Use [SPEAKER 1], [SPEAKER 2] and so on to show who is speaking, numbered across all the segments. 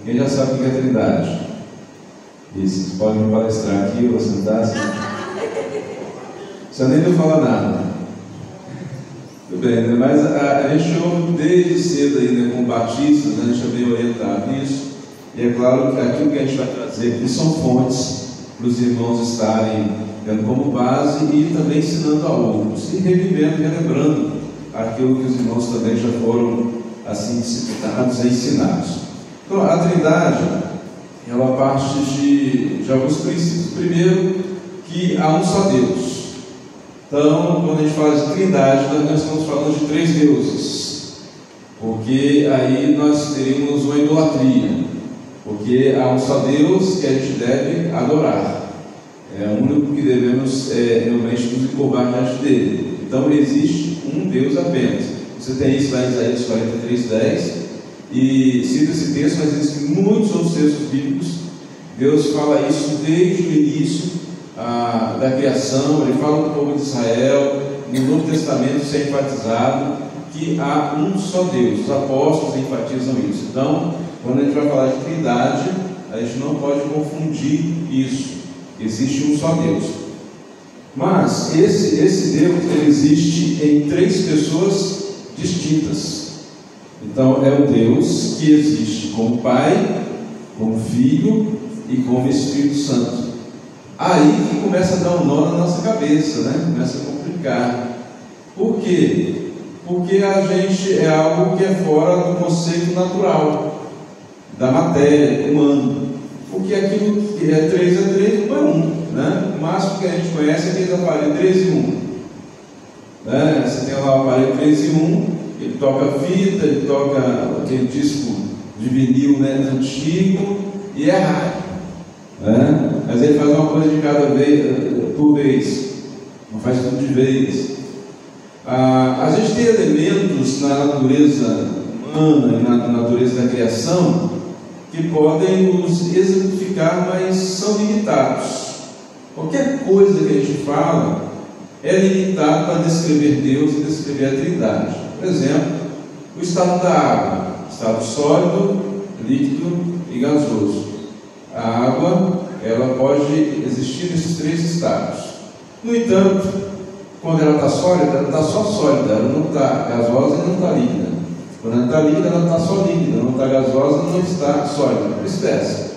[SPEAKER 1] Quem já sabe o que é Trindade? Isso, vocês podem me palestrar aqui, eu vou sentar assim. Você nem deu falar nada. Tudo bem, né? Mas a gente ouve desde cedo aí, né, com batistas, né, a gente é bem orientado nisso. E é claro que aquilo que a gente vai trazer aqui são fontes para os irmãos estarem tendo como base e também ensinando a outros, e revivendo, relembrando aquilo que os irmãos também já foram assim disciplinados e ensinados. Então, a Trindade, ela parte de alguns princípios. Primeiro, que há um só Deus. Então, quando a gente fala de Trindade, nós estamos falando de 3 deuses, porque aí nós teríamos uma idolatria, porque há um só Deus que a gente deve adorar, é o único que devemos realmente nos encurvar diante dele. Então, existe um Deus apenas. Você tem isso lá em Isaías 43:10, e cita esse texto, mas existem muitos outros textos bíblicos. Deus fala isso desde o início da criação. Ele fala do povo de Israel, no Novo Testamento isso é enfatizado, que há um só Deus. Os apóstolos enfatizam isso. Então, quando a gente vai falar de Trindade, a gente não pode confundir isso. Existe um só Deus. Mas esse Deus, ele existe em 3 pessoas distintas. Então é o Deus que existe como Pai, como Filho e como Espírito Santo. Aí que começa a dar um nó na nossa cabeça, né? Começa a complicar. Por quê? Porque a gente é algo que é fora do conceito natural, da matéria, humano. Porque aquilo que é 3 é 3, 1 é 1, né? O máximo que a gente conhece é aquele aparelho 3 em 1, né? Você tem lá o aparelho 3 em 1, ele toca fita, ele toca aquele disco de vinil, né, antigo, e é rádio, né? Mas ele faz uma coisa de cada vez, por vez, não faz tudo de vez. A gente tem elementos na natureza humana e na natureza da criação que podem nos exemplificar, mas são limitados. Qualquer coisa que a gente fala é limitado para descrever Deus e descrever a Trindade. Por exemplo, o estado da água, estado sólido, líquido e gasoso. A água, ela pode existir nesses 3 estados. No entanto, quando ela está sólida, ela está só sólida, ela não está gasosa e não está líquida. Quando ela está líquida, ela está só líquida, não está gasosa, não está sólida, vice-versa.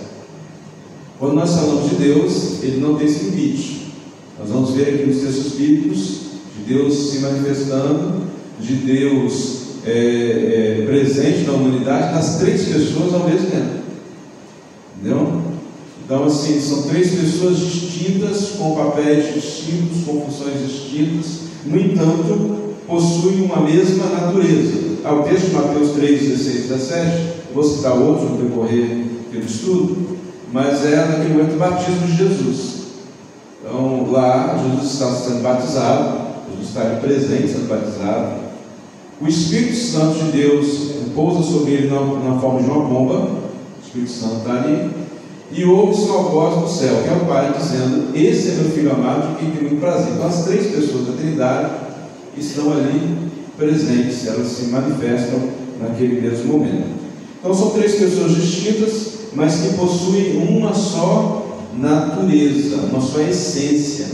[SPEAKER 1] Quando nós falamos de Deus, ele não tem esse limite. Nós vamos ver aqui nos textos bíblicos de Deus se manifestando, de Deus presente na humanidade, nas 3 pessoas ao mesmo tempo. Entendeu? Então, assim, são 3 pessoas distintas, com papéis distintos, com funções distintas, no entanto, possuem uma mesma natureza. O texto de Mateus 3, 16 e 17, vou citar outros no decorrer do estudo, mas é naquele momento do batismo de Jesus. Então, lá, Jesus está sendo batizado, Jesus está ali presente sendo batizado. O Espírito Santo de Deus pousa sobre ele na forma de uma pomba. O Espírito Santo está ali. E ouve-se uma voz do céu, que é o Pai, dizendo: esse é meu Filho amado, de quem tenho muito prazer. Então, as 3 pessoas da Trindade estão ali presentes, elas se manifestam naquele mesmo momento. Então, são 3 pessoas distintas, mas que possuem uma só natureza, uma só essência.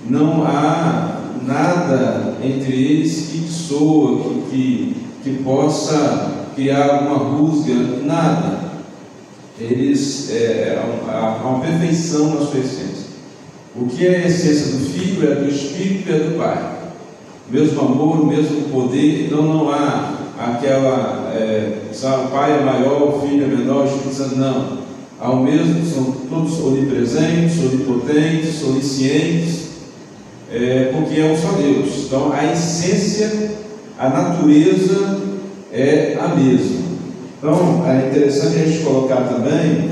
[SPEAKER 1] Não há nada entre eles que soa, que possa criar alguma rusga, nada. Eles há uma perfeição na sua essência. O que é a essência do Filho é do Espírito e é do Pai. O mesmo amor, o mesmo poder. Então não há aquela o Pai é maior, o Filho é menor, o Espírito Santo não. Há o mesmo, são todos onipresentes, onipotentes, oniscientes, porque é um só Deus. Então a essência, a natureza é a mesma. Então é interessante a gente colocar também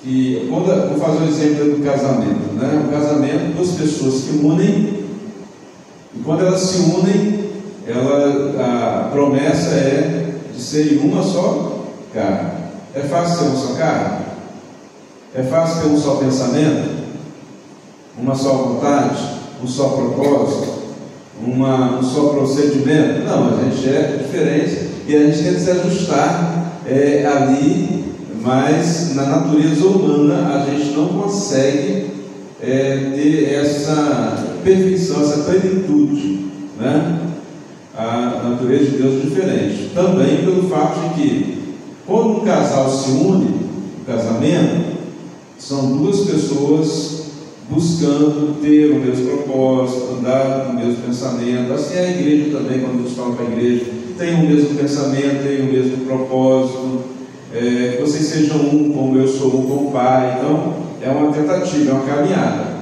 [SPEAKER 1] que, vou fazer um exemplo do casamento, né? O casamento, 2 pessoas que unem, e quando elas se unem, a promessa é de serem uma só carne. É fácil ter uma só carne? É fácil ter um só pensamento? Uma só vontade? Um só propósito? Um só procedimento? Não, a gente é diferente e a gente tem que se ajustar ali, mas na natureza humana a gente não consegue ter essa perfeição, essa plenitude, né? A natureza de Deus é diferente. Também pelo fato de que, quando um casal se une, o casamento, são duas pessoas buscando ter o mesmo propósito, andar no mesmo pensamento. Assim é a igreja também, quando Deus fala para a igreja, tem o mesmo pensamento, tem o mesmo propósito, que vocês sejam um como eu sou um com o Pai. Então é uma tentativa, é uma caminhada.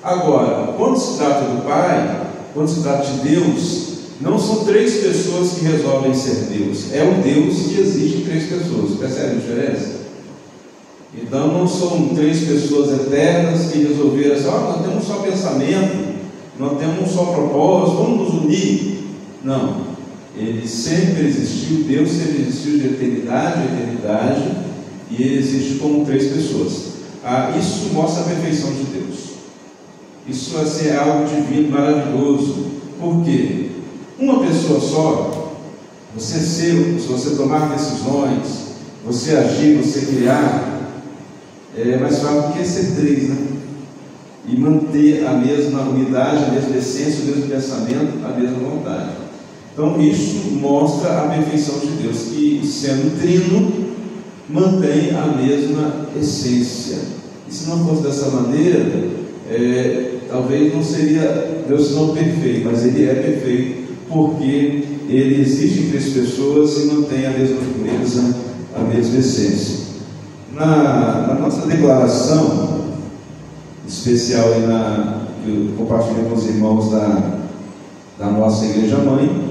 [SPEAKER 1] Agora, quando se trata do Pai, quando se trata de Deus, não são três pessoas que resolvem ser Deus, é o Deus que existe em três pessoas. Percebe a diferença? Então não são três pessoas eternas que resolveram assim, nós temos um só pensamento, nós temos um só propósito, vamos nos unir. Não, ele sempre existiu, Deus sempre existiu de eternidade a eternidade, e ele existe como três pessoas. Isso mostra a perfeição de Deus. Isso assim, é algo divino, maravilhoso. Por quê? Uma pessoa só, se você tomar decisões, você agir, você criar, é mais fácil do que ser três, né? E manter a mesma unidade, a mesma essência, o mesmo pensamento, a mesma vontade. Então isso mostra a perfeição de Deus, que sendo trino, mantém a mesma essência. E se não fosse dessa maneira, talvez não seria Deus não perfeito, mas Ele é perfeito, porque Ele existe em três pessoas e mantém a mesma pureza, a mesma essência. Na nossa declaração especial que eu compartilhei com os irmãos da nossa igreja mãe,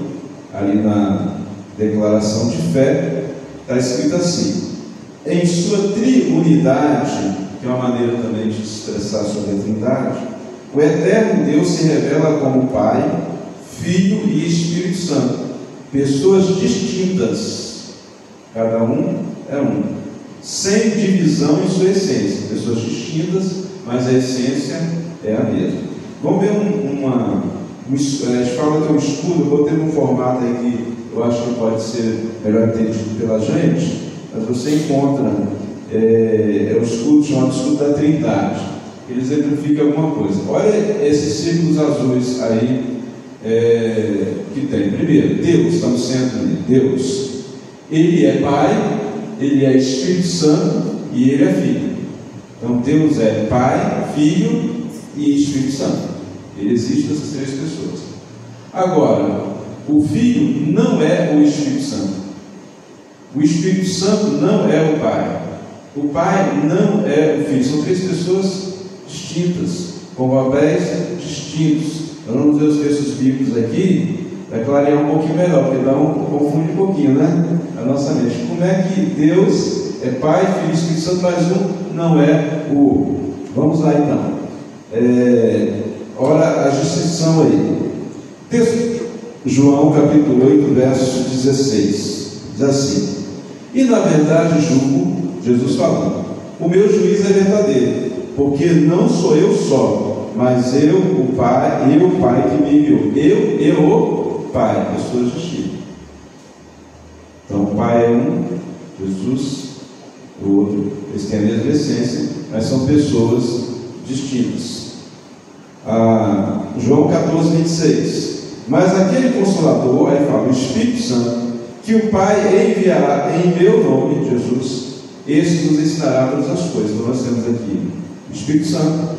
[SPEAKER 1] ali na declaração de fé, está escrito assim: em sua triunidade, que é uma maneira também de expressar sobre a Trindade, o eterno Deus se revela como Pai, Filho e Espírito Santo, pessoas distintas, cada um é um, sem divisão em sua essência, pessoas distintas, mas a essência é a mesma. Vamos ver a gente fala que é um escudo, eu botei num formato aí que eu acho que pode ser melhor entendido pela gente, mas você encontra, um escudo chamado escudo da Trindade, ele exemplifica alguma coisa. Olha esses círculos azuis aí que tem. Primeiro, Deus está no centro ali, Deus. Ele é Pai, Ele é Espírito Santo e Ele é Filho. Então Deus é Pai, Filho e Espírito Santo. Ele existe nessas três pessoas. Agora, o Filho não é o Espírito Santo. O Espírito Santo não é o Pai. O Pai não é o Filho. São três pessoas distintas, com papéis distintos. Eu não vou ver os textos bíblicos aqui, vai clarear um pouquinho melhor, porque confunde um pouquinho, né? A nossa mente. Como é que Deus é Pai, Filho e Espírito Santo, mas um não é o outro? Vamos lá então. Ora a justição aí. Texto, João capítulo 8, verso 16. Diz assim: e na verdade julgo, Jesus falando, o meu juízo é verdadeiro, porque não sou eu só, mas eu, o Pai que me enviou. Eu e o Pai, pessoas distintas. Então o Pai é um, Jesus, o outro, eles têm a mesma essência, mas são pessoas distintas. João 14, 26. Mas aquele Consolador, aí fala, o Espírito Santo, que o Pai enviará em meu nome, Jesus, esse nos ensinará todas as coisas. Então nós temos aqui o Espírito Santo,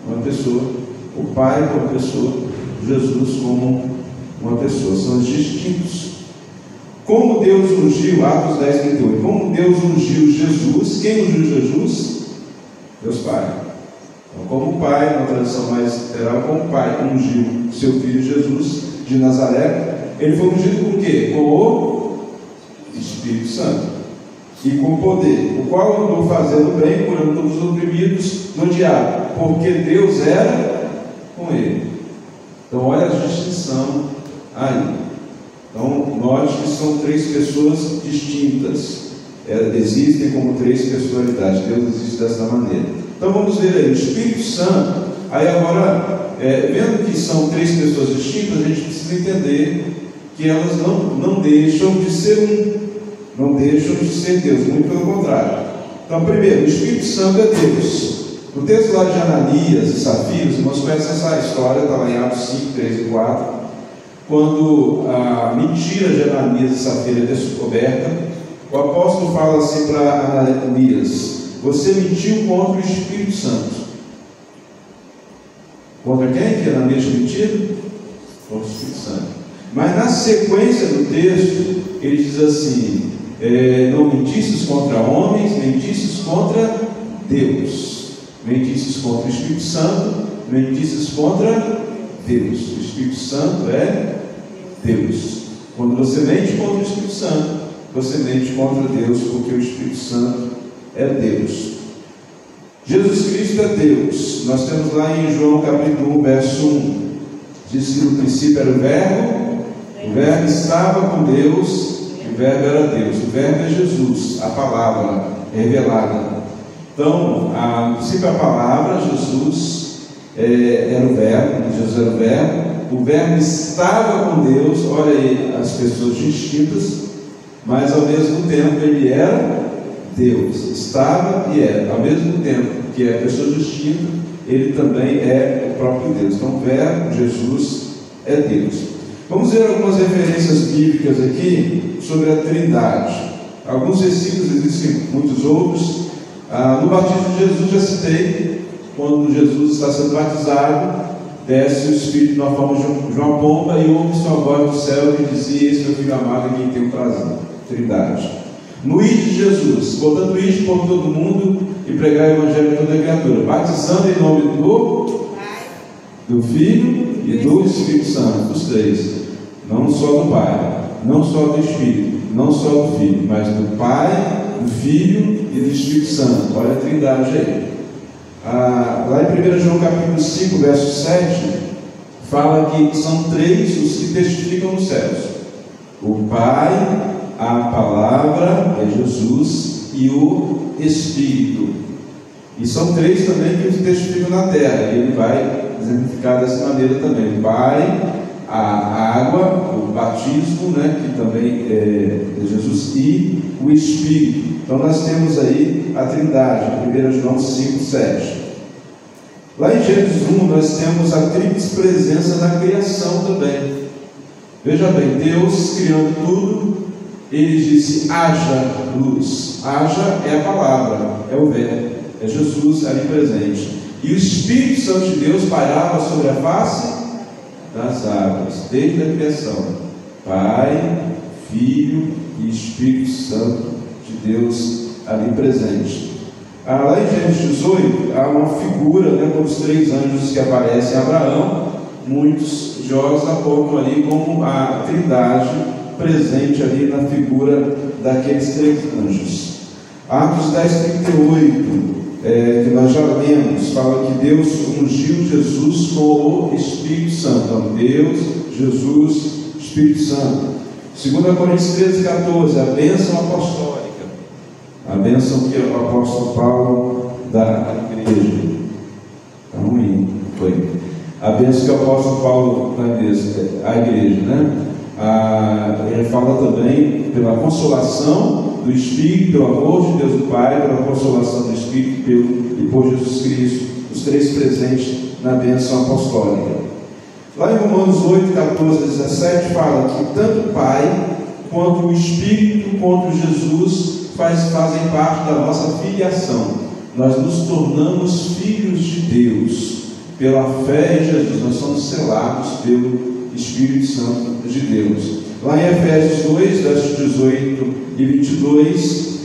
[SPEAKER 1] uma pessoa, o Pai como uma pessoa, Jesus como uma pessoa, são distintos. Como Deus ungiu, Atos 10, 38, como Deus ungiu Jesus, quem ungiu Jesus? Deus Pai. Então, como o Pai, na tradição mais literal, como o Pai ungiu seu Filho Jesus de Nazaré, ele foi ungido com o quê? Com o Espírito Santo e com poder, o qual andou fazendo bem, curando todos os oprimidos do diabo, porque Deus era com ele. Então olha a distinção aí. Então note que são três pessoas distintas, existem como três personalidades. Deus existe dessa maneira. Então vamos ver aí, o Espírito Santo. Aí agora, vendo que são três pessoas distintas, a gente precisa entender que elas não deixam de ser um. não deixam de ser Deus, muito pelo contrário. Então, primeiro, o Espírito Santo é Deus. No texto lá de Ananias e Safira, os irmãos conhecem essa história, está lá em Atos 5, 3 e 4, quando a mentira de Ananias e Safira é descoberta, o apóstolo fala assim para Ananias: você mentiu contra o Espírito Santo. Contra quem que Ananias tinha mentido? Contra o Espírito Santo. Mas na sequência do texto, ele diz assim: não mentisses contra homens, mentisses contra Deus. Mentisses contra o Espírito Santo, mentisses contra Deus. O Espírito Santo é Deus. Quando você mente contra o Espírito Santo, você mente contra Deus, porque o Espírito Santo é Deus. Jesus Cristo é Deus. Nós temos lá em João capítulo 1, verso 1, diz que no princípio era o Verbo estava com Deus, e o Verbo era Deus. O Verbo é Jesus, a palavra revelada. Então, no princípio a palavra, Jesus era o Verbo, Jesus era o Verbo estava com Deus. Olha aí as pessoas distintas, mas ao mesmo tempo ele era Deus, estava e era, ao mesmo tempo que é pessoa distinta, ele também é o próprio Deus. Então, o Verbo, Jesus, é Deus. Vamos ver algumas referências bíblicas aqui sobre a Trindade. Alguns versículos, existem muitos outros. No batismo de Jesus, já citei, quando Jesus está sendo batizado, desce o Espírito na forma de uma pomba e ouve sua voz do céu que dizia: esse é meu filho amado em quem tenho prazer. Trindade. No id de Jesus, portanto, id por todo mundo e pregar o evangelho a toda criatura, batizando em nome do Filho e do Espírito Santo, os três, não só do Pai, não só do Espírito, não só do Filho, mas do Pai, do Filho e do Espírito Santo. Olha a Trindade aí. Lá em 1 João capítulo 5, verso 7, fala que são três os que testificam nos céus: o Pai, a palavra, é Jesus, e o Espírito. E são três também que testificam na terra, e ele vai exemplificar dessa maneira também: o Pai, a água, o batismo, que também é Jesus, e o Espírito. Então nós temos aí a Trindade, 1 João 5, 7. Lá em Gênesis 1 nós temos a tríplice presença na criação também. Veja bem, Deus criando tudo, ele disse: haja luz. Haja é a palavra, é o Verbo, é Jesus ali presente. E o Espírito Santo de Deus pairava sobre a face das águas, desde a criação. Pai, Filho e Espírito Santo de Deus ali presente. Lá em Gênesis 18 há uma figura, com os três anjos que aparecem a Abraão. Muitos teólogos apontam ali como a Trindade presente ali na figura daqueles três anjos. Atos 10, 38, que nós já lemos, fala que Deus ungiu Jesus com o Espírito Santo. Então, Deus, Jesus, Espírito Santo. 2 Coríntios 13, 14, a bênção apostólica, a bênção que o apóstolo Paulo dá à igreja. Está ruim, foi. A bênção que o apóstolo Paulo dá à igreja, ele fala também pela consolação do Espírito, pelo amor de Deus do Pai, pela consolação do Espírito e por Jesus Cristo, os três presentes na bênção apostólica. Lá em Romanos 8, 14 a 17 fala que tanto o Pai quanto o Espírito, quanto Jesus fazem parte da nossa filiação. Nós nos tornamos filhos de Deus pela fé em Jesus. Nós somos selados pelo Espírito Santo de Deus. Lá em Efésios 2, versos 18 e 22,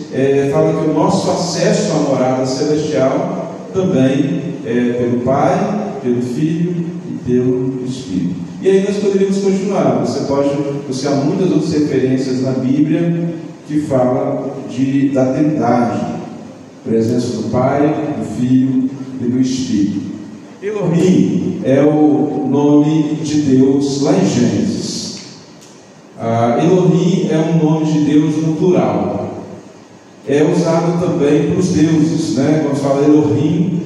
[SPEAKER 1] fala que o nosso acesso à morada celestial também é pelo Pai, pelo Filho e pelo Espírito. E aí nós poderíamos continuar. Você pode buscar muitas outras referências na Bíblia que falam da Trindade, presença do Pai, do Filho e do Espírito. Elohim é o nome de Deus lá em Gênesis. Elohim é um nome de Deus no plural. É usado também para os deuses, quando fala Elohim,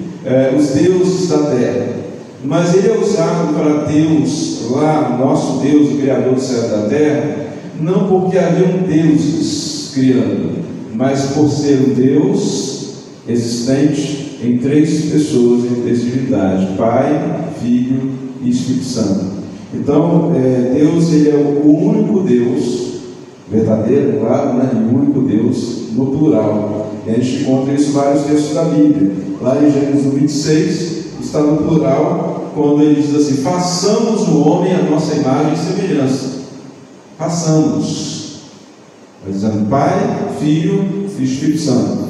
[SPEAKER 1] os deuses da terra. Mas ele é usado para Deus lá, nosso Deus, o Criador do céu e da terra, não porque haviam deuses criando, mas por ser um Deus existente em três pessoas, em três divindades: Pai, Filho e Espírito Santo. Então, Deus, Ele é o único Deus verdadeiro, claro, né? O único Deus no plural. E a gente encontra isso em vários textos da Bíblia. Lá em Gênesis 26 está no plural, quando ele diz assim: façamos o homem à nossa imagem e semelhança. Façamos. Está dizendo Pai, Filho e Espírito Santo.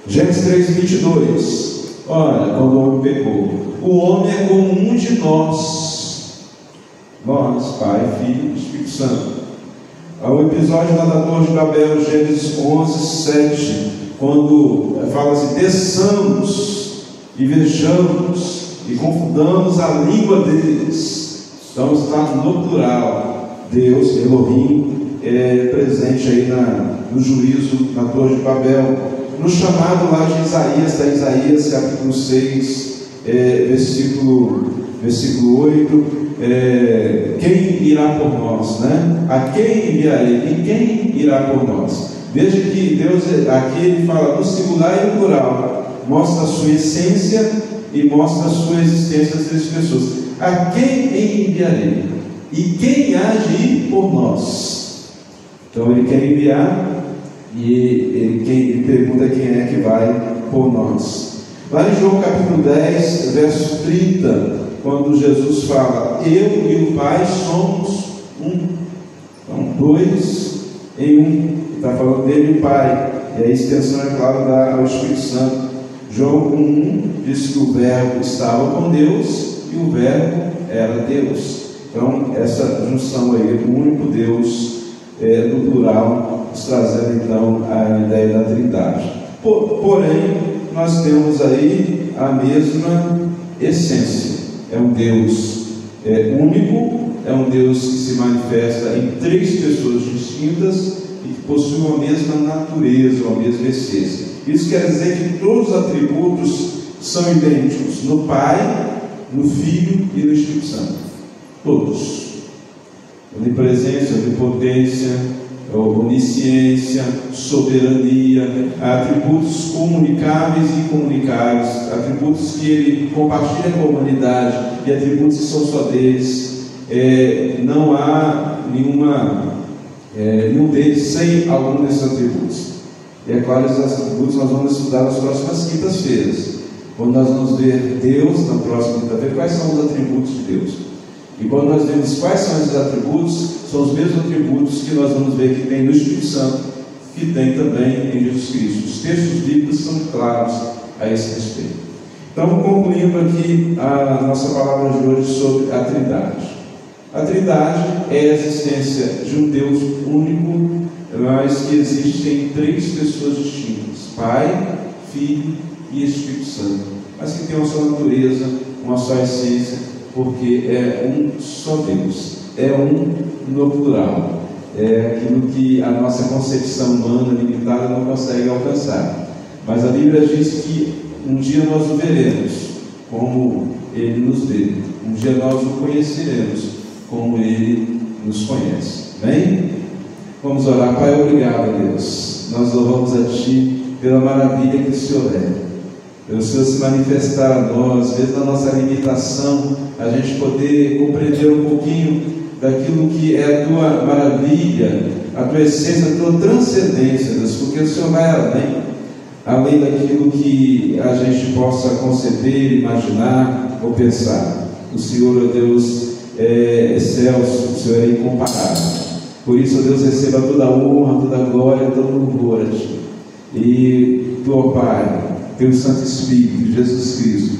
[SPEAKER 1] Gênesis 3:22. Olha, quando o homem pecou, o homem é como um de nós. Nós, Pai, Filho e Espírito Santo. O episódio da Torre de Babel, Gênesis 11:7, quando fala assim: desçamos e vejamos e confundamos a língua deles. Então está no plural. Deus, Elohim, é presente aí no juízo na Torre de Babel. No chamado lá de Isaías, da Isaías capítulo 6, versículo 8, quem irá por nós, né? A quem enviarei? E quem irá por nós? Veja que Deus aqui ele fala no singular e no plural, mostra a sua essência e mostra a sua existência das três pessoas. A quem enviarei? E quem há de ir por nós? Então ele quer enviar e ele pergunta quem é que vai por nós. Lá em João capítulo 10, verso 30, quando Jesus fala: eu e o Pai somos um. Então, dois em um. Está falando dele e o Pai. E a extensão, é claro, dá ao Espírito Santo. João 1 diz que o Verbo estava com Deus e o Verbo era Deus. Então, essa junção aí do único Deus no plural, nos trazendo então a ideia da Trindade. Porém, nós temos aí a mesma essência. É um Deus único, é um Deus que se manifesta em três pessoas distintas e que possuem a mesma natureza, a mesma essência. Isso quer dizer que todos os atributos são idênticos no Pai, no Filho e no Espírito Santo. Todos. Onipresença, onipotência, onisciência, soberania, atributos comunicáveis e incomunicáveis, atributos que ele compartilha com a humanidade e atributos que são só deles. Não há nenhum deles sem algum desses atributos. E é claro, esses atributos nós vamos estudar nas próximas quintas-feiras, quando nós vamos ver Deus na próxima quinta-feira, quais são os atributos de Deus. E quando nós vemos quais são esses atributos, são os mesmos atributos que nós vamos ver que tem no Espírito Santo, que tem também em Jesus Cristo. Os textos bíblicos são claros a esse respeito. Então, concluindo aqui a nossa palavra de hoje sobre a Trindade. A Trindade é a existência de um Deus único, mas que existem três pessoas distintas: Pai, Filho e Espírito Santo, mas que tem uma só natureza, uma só essência, porque é um só Deus, é um no plural, é aquilo que a nossa concepção humana limitada não consegue alcançar. Mas a Bíblia diz que um dia nós o veremos como Ele nos vê, um dia nós o conheceremos como Ele nos conhece. Amém? Vamos orar. Pai, obrigado, Deus. Nós louvamos a Ti pela maravilha que o Senhor é, pelo Senhor se manifestar a nós, mesmo na nossa limitação, a gente poder compreender um pouquinho daquilo que é a Tua maravilha, a Tua essência, a Tua transcendência, Deus, porque o Senhor vai além daquilo que a gente possa conceber, imaginar ou pensar. O Senhor, ó Deus, é excelso, o Senhor é incomparável. Por isso, ó Deus, receba toda a honra, toda a glória, todo o louvor a Ti. E Tu, ó Pai, Teu Santo Espírito, Jesus Cristo,